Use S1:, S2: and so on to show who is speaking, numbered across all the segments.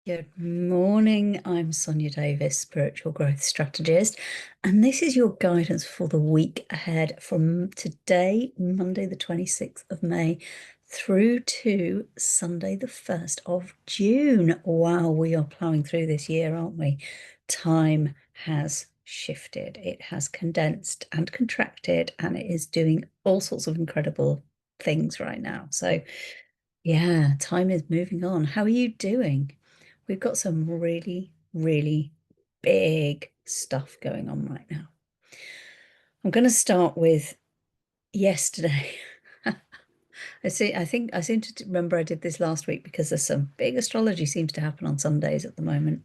S1: Good morning. I'm Sonia Davis, spiritual growth strategist, and this is your guidance for the week ahead from today, Monday, the 26th of May, through to Sunday, the 1st of June. Wow, we are plowing through this year, aren't we? Time has shifted, it has condensed and contracted, and it is doing all sorts of incredible things right now. So, yeah, time is moving on. How are you doing? We've got some really, really big stuff going on right now. I'm going to start with yesterday. I seem to remember I did this last week because there's some big astrology seems to happen on Sundays at the moment.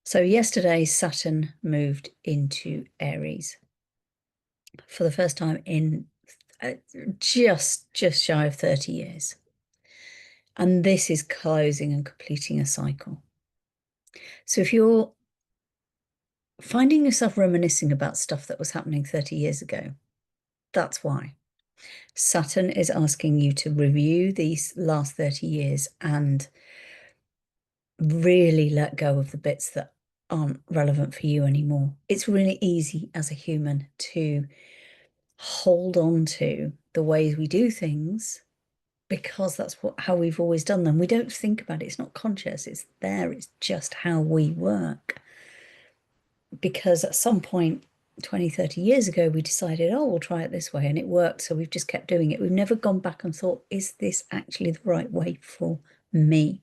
S1: So yesterday, Saturn moved into Aries for the first time in just shy of 30 years. And this is closing and completing a cycle. So if you're finding yourself reminiscing about stuff that was happening 30 years ago, that's why. Saturn is asking you to review these last 30 years and really let go of the bits that aren't relevant for you anymore. It's really easy as a human to hold on to the ways we do things because that's how we've always done them. We don't think about it. It's not conscious. It's there. It's just how we work. Because at some point 20, 30 years ago, we decided, oh, we'll try it this way, and it worked. So we've just kept doing it. We've never gone back and thought, is this actually the right way for me?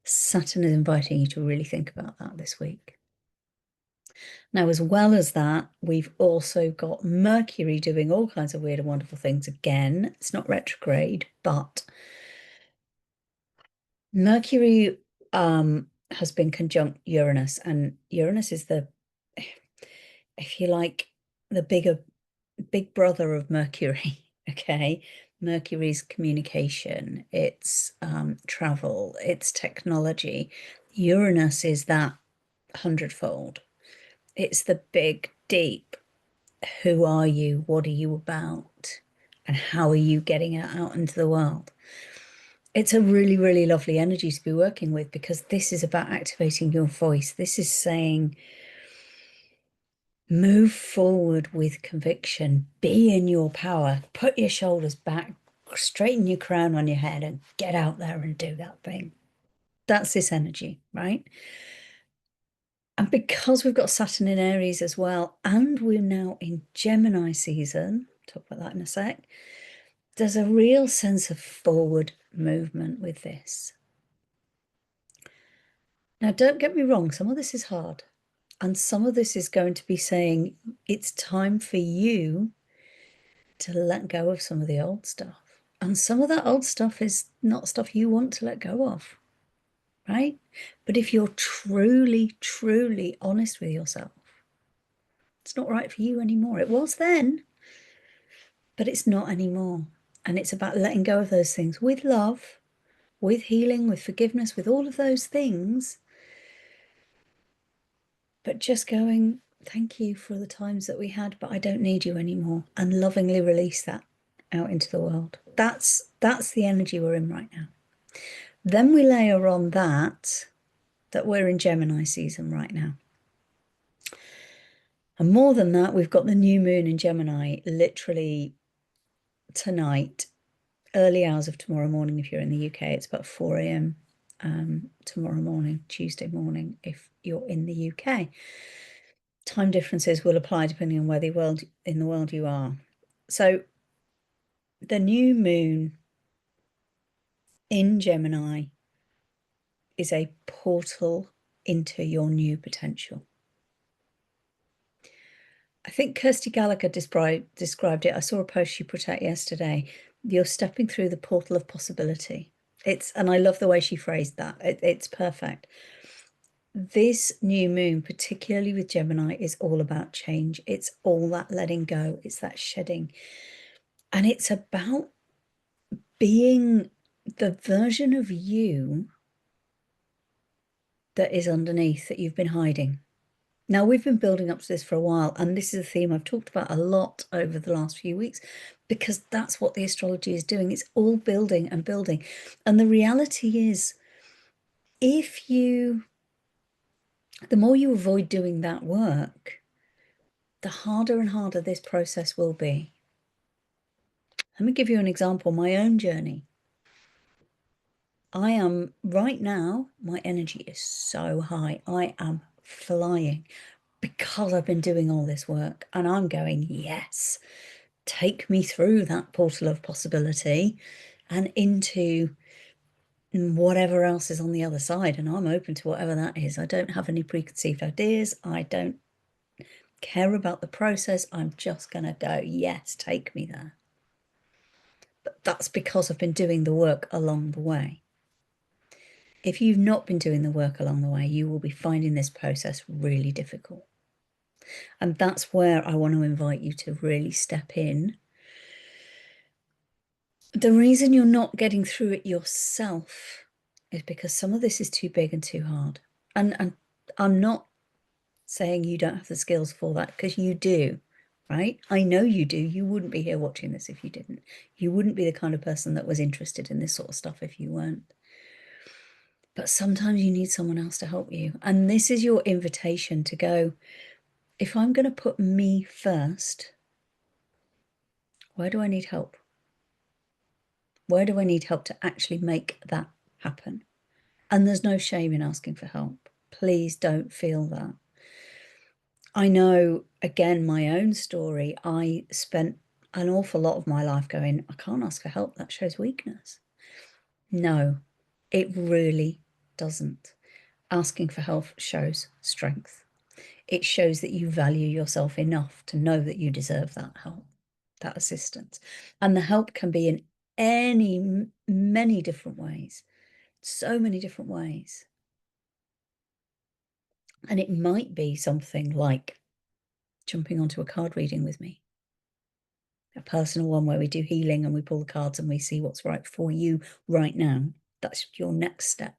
S1: Saturn is inviting you to really think about that this week. Now, as well as that, we've also got Mercury doing all kinds of weird and wonderful things again. It's not retrograde, but Mercury has been conjunct Uranus, and Uranus is the, if you like, the big brother of Mercury. Okay, Mercury's communication, it's travel, it's technology. Uranus is that hundredfold. It's the big, deep, who are you? What are you about? And how are you getting it out into the world? It's a really, really lovely energy to be working with because this is about activating your voice. This is saying, move forward with conviction, be in your power, put your shoulders back, straighten your crown on your head, and get out there and do that thing. That's this energy, right? And because we've got Saturn in Aries as well, and we're now in Gemini season, talk about that in a sec, there's a real sense of forward movement with this. Now, don't get me wrong, some of this is hard. And some of this is going to be saying it's time for you to let go of some of the old stuff. And some of that old stuff is not stuff you want to let go of, right? But if you're truly, truly honest with yourself, it's not right for you anymore. It was then, but it's not anymore. And it's about letting go of those things with love, with healing, with forgiveness, with all of those things. But just going, thank you for the times that we had, but I don't need you anymore. And lovingly release that out into the world. That's the energy we're in right now. Then we layer on that we're in Gemini season right now. And more than that, we've got the new moon in Gemini literally tonight, early hours of tomorrow morning. If you're in the UK, it's about 4 a.m. Tomorrow morning, Tuesday morning, if you're in the UK. Time differences will apply depending on where in the world you are. So the new moon in Gemini is a portal into your new potential. I think Kirsty Gallagher described it. I saw a post she put out yesterday. You're stepping through the portal of possibility. And I love the way she phrased that. It's perfect. This new moon, particularly with Gemini, is all about change. It's all that letting go. It's that shedding. And it's about being the version of you that is underneath, that you've been hiding. Now, we've been building up to this for a while, and this is a theme I've talked about a lot over the last few weeks, because that's what the astrology is doing. It's all building and building. And the reality is, the more you avoid doing that work, the harder and harder this process will be. Let me give you an example, my own journey. I am right now, my energy is so high. I am flying because I've been doing all this work, and I'm going, yes, take me through that portal of possibility and into whatever else is on the other side. And I'm open to whatever that is. I don't have any preconceived ideas. I don't care about the process. I'm just going to go, yes, take me there. But that's because I've been doing the work along the way. If you've not been doing the work along the way, you will be finding this process really difficult. And that's where I want to invite you to really step in. The reason you're not getting through it yourself is because some of this is too big and too hard. And I'm not saying you don't have the skills for that, because you do, right? I know you do. You wouldn't be here watching this if you didn't. You wouldn't be the kind of person that was interested in this sort of stuff if you weren't. But sometimes you need someone else to help you. And this is your invitation to go, if I'm going to put me first, where do I need help? Where do I need help to actually make that happen? And there's no shame in asking for help. Please don't feel that. I know, again, my own story, I spent an awful lot of my life going, I can't ask for help. That shows weakness. No, it really doesn't. Asking for help shows strength. It shows that you value yourself enough to know that you deserve that help, that assistance. And the help can be in many different ways, so many different ways. And it might be something like jumping onto a card reading with me, a personal one where we do healing and we pull the cards and we see what's right for you right now. That's your next step.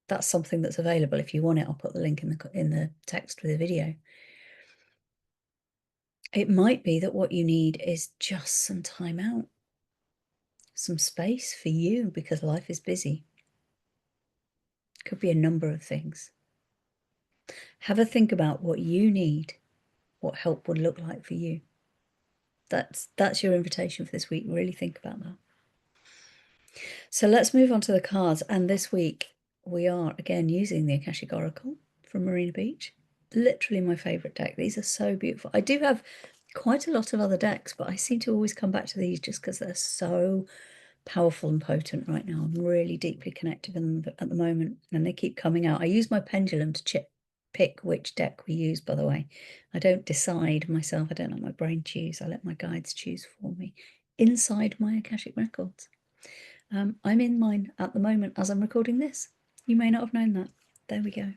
S1: That's something that's available. If you want it, I'll put the link in the text with the video. It might be that what you need is just some time out, some space for you, because life is busy. Could be a number of things. Have a think about what you need, what help would look like for you. That's your invitation for this week. Really think about that. So let's move on to the cards. And this week we are again using the Akashic Oracle from Marina Beech. Literally my favorite deck. These are so beautiful. I do have quite a lot of other decks, but I seem to always come back to these just because they're so powerful and potent right now. I'm really deeply connected with them at the moment, and they keep coming out. I use my pendulum to pick which deck we use, by the way. I don't decide myself. I don't let my brain choose. I let my guides choose for me inside my Akashic records. I'm in mine at the moment as I'm recording this. You may not have known that. There we go.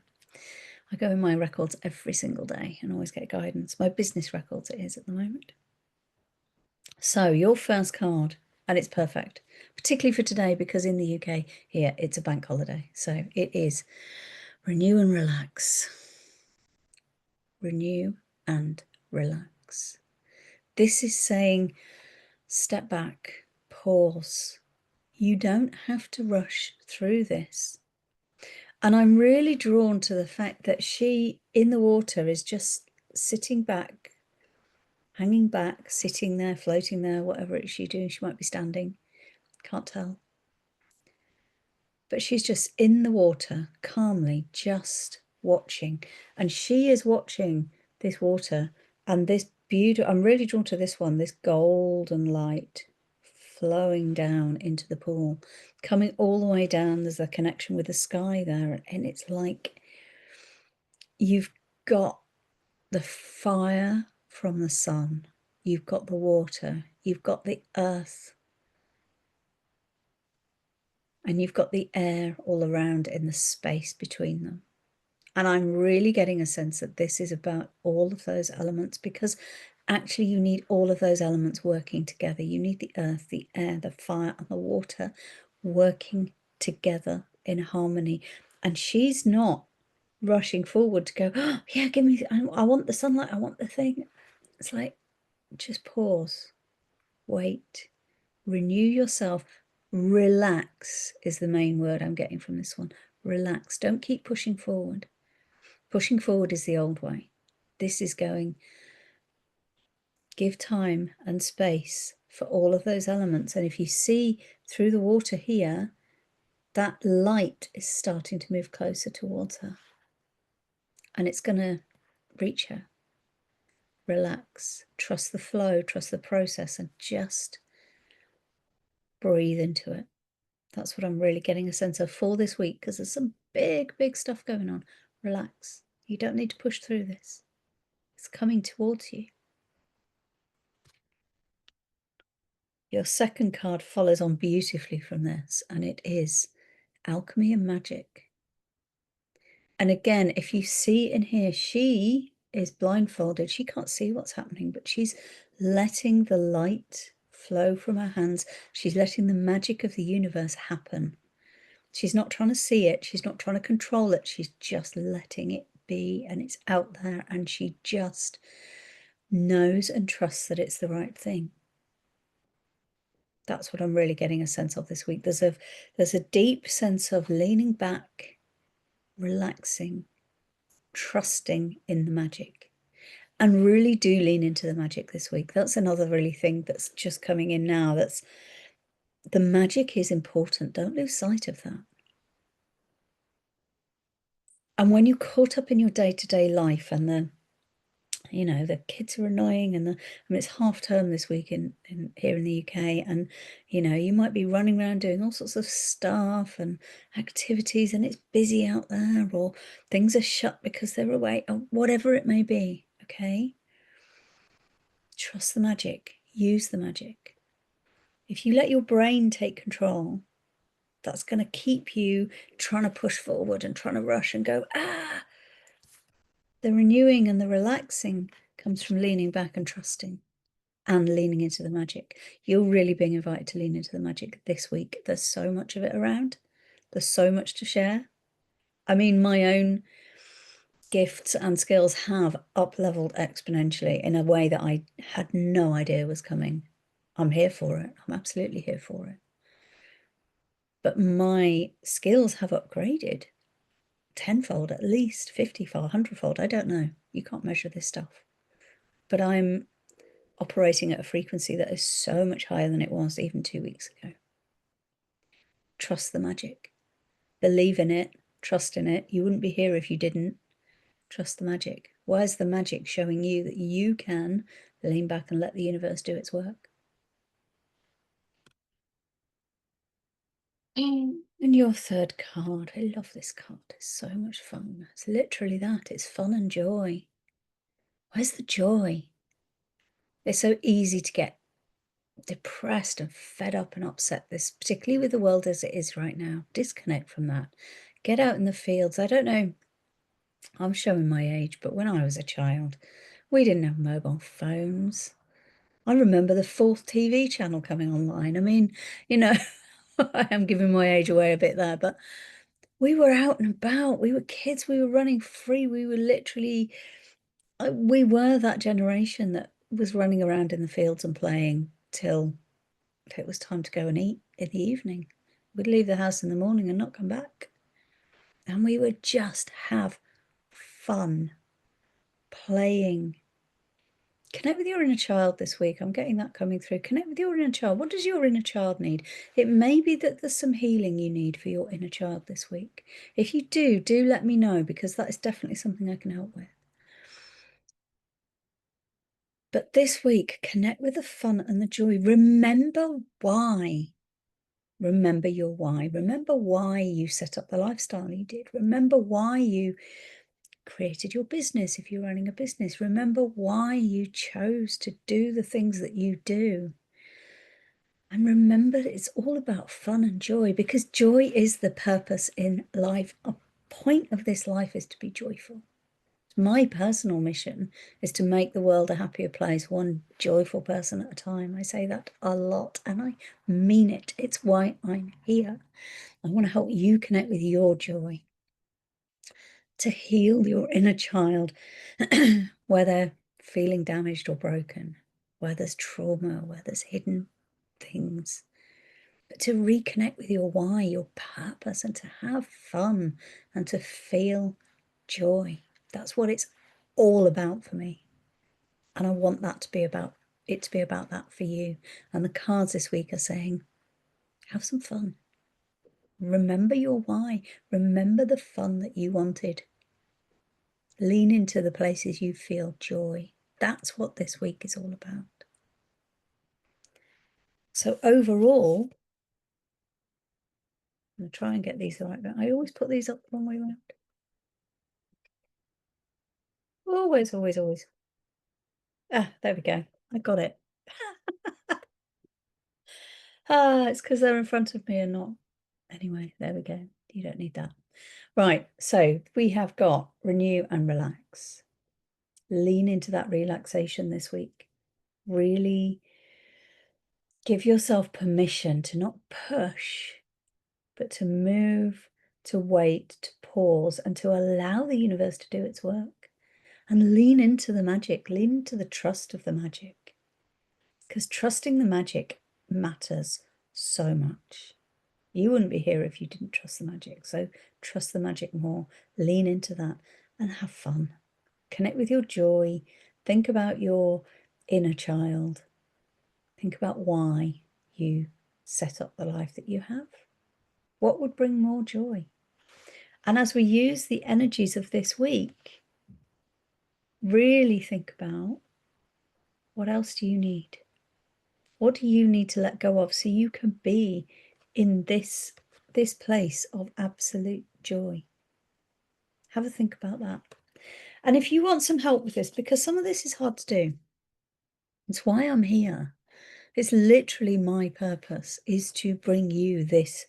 S1: I go in my records every single day and always get guidance. My business records it is at the moment. So your first card, and it's perfect, particularly for today, because in the UK here it's a bank holiday. So it is renew and relax. Renew and relax. This is saying step back, pause. You don't have to rush through this. And I'm really drawn to the fact that she in the water is just sitting back, hanging back, sitting there, floating there, whatever it is she's doing. She might be standing, can't tell. But she's just in the water, calmly, just watching. And she is watching this water and this beauty. I'm really drawn to this one, this golden light flowing down into the pool, coming all the way down. There's a connection with the sky there, and it's like you've got the fire from the sun, you've got the water, you've got the earth, and you've got the air all around in the space between them. And I'm really getting a sense that this is about all of those elements, because actually you need all of those elements working together. You need the earth, the air, the fire, and the water working together in harmony. And she's not rushing forward to go, oh, yeah, give me, I want the sunlight, I want the thing. It's like, just pause, wait, renew yourself. Relax is the main word I'm getting from this one. Relax. Don't keep pushing forward. Pushing forward is the old way. This is going, give time and space for all of those elements. And if you see through the water here, that light is starting to move closer towards her. And it's going to reach her. Relax. Trust the flow, trust the process, and just breathe into it. That's what I'm really getting a sense of for this week, because there's some big, big stuff going on. Relax. You don't need to push through this. It's coming towards you. Your second card follows on beautifully from this, and it is alchemy and magic. And again, if you see in here, she is blindfolded. She can't see what's happening, but she's letting the light flow from her hands. She's letting the magic of the universe happen. She's not trying to see it. She's not trying to control it. She's just letting it be, and it's out there, and she just knows and trusts that it's the right thing. That's what I'm really getting a sense of this week. There's a deep sense of leaning back, relaxing, trusting in the magic. And really do lean into the magic this week. That's another really thing that's just coming in now. That's the magic is important. Don't lose sight of that. And when you're caught up in your day-to-day life and the kids are annoying, and it's half term this week in here in the UK, and you might be running around doing all sorts of stuff and activities, and it's busy out there, or things are shut because they're away, or whatever it may be. Okay, trust the magic, use the magic. If you let your brain take control, that's going to keep you trying to push forward and trying to rush and go, the renewing and the relaxing comes from leaning back and trusting and leaning into the magic. You're really being invited to lean into the magic this week. There's so much of it around. There's so much to share. I mean, my own gifts and skills have up-leveled exponentially in a way that I had no idea was coming. I'm here for it. I'm absolutely here for it. But my skills have upgraded tenfold, at least 50-fold, 100-fold. I don't know. You can't measure this stuff. But I'm operating at a frequency that is so much higher than it was even 2 weeks ago. Trust the magic. Believe in it. Trust in it. You wouldn't be here if you didn't. Trust the magic. Where's the magic showing you that you can lean back and let the universe do its work? And your third card, I love this card. It's so much fun. It's literally that. It's fun and joy. Where's the joy? It's so easy to get depressed and fed up and upset, this particularly with the world as it is right now. Disconnect from that. Get out in the fields. I don't know, I'm showing my age, but when I was a child, we didn't have mobile phones. I remember the fourth TV channel coming online. I mean, I am giving my age away a bit there, but we were out and about. We were kids. We were running free. We were literally, we were that generation that was running around in the fields and playing till it was time to go and eat in the evening. We'd leave the house in the morning and not come back. And we would just have fun playing. Connect with your inner child this week. I'm getting that coming through. Connect with your inner child. What does your inner child need? It may be that there's some healing you need for your inner child this week. If you do let me know, because that is definitely something I can help with. But this week, connect with the fun and the joy. Remember why. Remember your why. Remember why you set up the lifestyle you did. Remember why you created your business if you're running a business. Remember why you chose to do the things that you do. And remember, it's all about fun and joy, because joy is the purpose in life. A point of this life is to be joyful. My personal mission is to make the world a happier place, one joyful person at a time. I say that a lot, and I mean it. It's why I'm here. I want to help you connect with your joy, to heal your inner child, where they're feeling damaged or broken, where there's trauma, where there's hidden things. but to reconnect with your why, your purpose, and to have fun and to feel joy. That's what it's all about for me. And I want that to be about that for you. And the cards this week are saying, have some fun. Remember your why. Remember the fun that you wanted. Lean into the places you feel joy. That's what this week is all about. So overall, I'm going to try and get these right. I always put these up the wrong way around. Always, always, always. Ah, there we go. I got it. It's because they're in front of me and not. Anyway, there we go. You don't need that. Right, so we have got renew and relax. Lean into that relaxation this week. Really give yourself permission to not push, but to move, to wait, to pause, and to allow the universe to do its work. And lean into the magic, lean into the trust of the magic. Because trusting the magic matters so much. You wouldn't be here if you didn't trust the magic. So trust the magic more, lean into that and have fun. Connect with your joy. Think about your inner child. Think about why you set up the life that you have. What would bring more joy? And as we use the energies of this week, really think about what else do you need? What do you need to let go of so you can be in this place of absolute joy? Have a think about that. And if you want some help with this, because some of this is hard to do, it's why I'm here. It's literally my purpose is to bring you this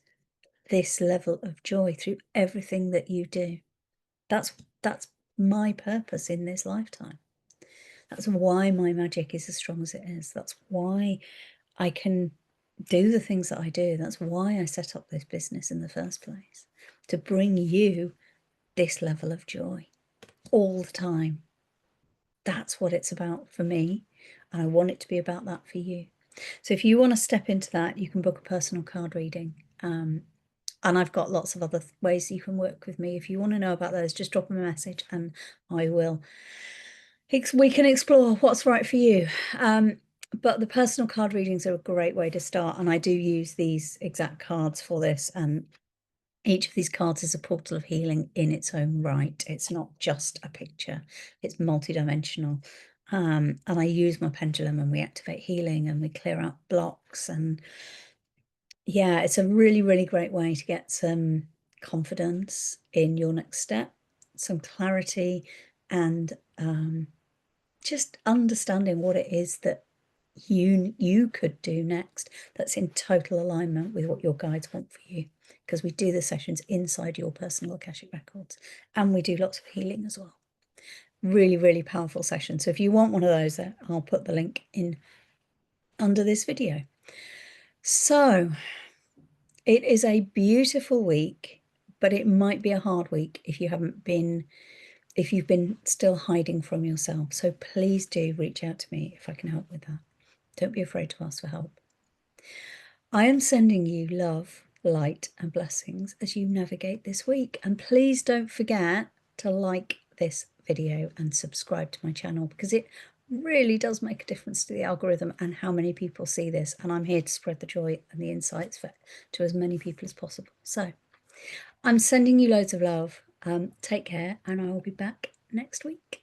S1: level of joy through everything that you do. That's my purpose in this lifetime. That's why my magic is as strong as it is. That's why I can do the things that I do. That's why I set up this business in the first place, to bring you this level of joy all the time. That's what it's about for me, and I want it to be about that for you. So if you want to step into that, you can book a personal card reading. And I've got lots of other ways you can work with me. If you want to know about those, just drop them a message and I will. We can explore what's right for you. But the personal card readings are a great way to start. And I do use these exact cards for this. And each of these cards is a portal of healing in its own right. It's not just a picture. It's multidimensional. And I use my pendulum and we activate healing and we clear out blocks. And yeah, it's a really, really great way to get some confidence in your next step, some clarity, and just understanding what it is that you could do next that's in total alignment with what your guides want for you, because we do the sessions inside your personal Akashic records and we do lots of healing as well. Really, really powerful session. So if you want one of those, I'll put the link in under this video. So it is a beautiful week, but it might be a hard week if you've been still hiding from yourself. So please do reach out to me if I can help with that. Don't be afraid to ask for help. I am sending you love, light, and blessings as you navigate this week. And please don't forget to like this video and subscribe to my channel, because it really does make a difference to the algorithm and how many people see this. And I'm here to spread the joy and the insights to as many people as possible. So I'm sending you loads of love. Take care, and I will be back next week.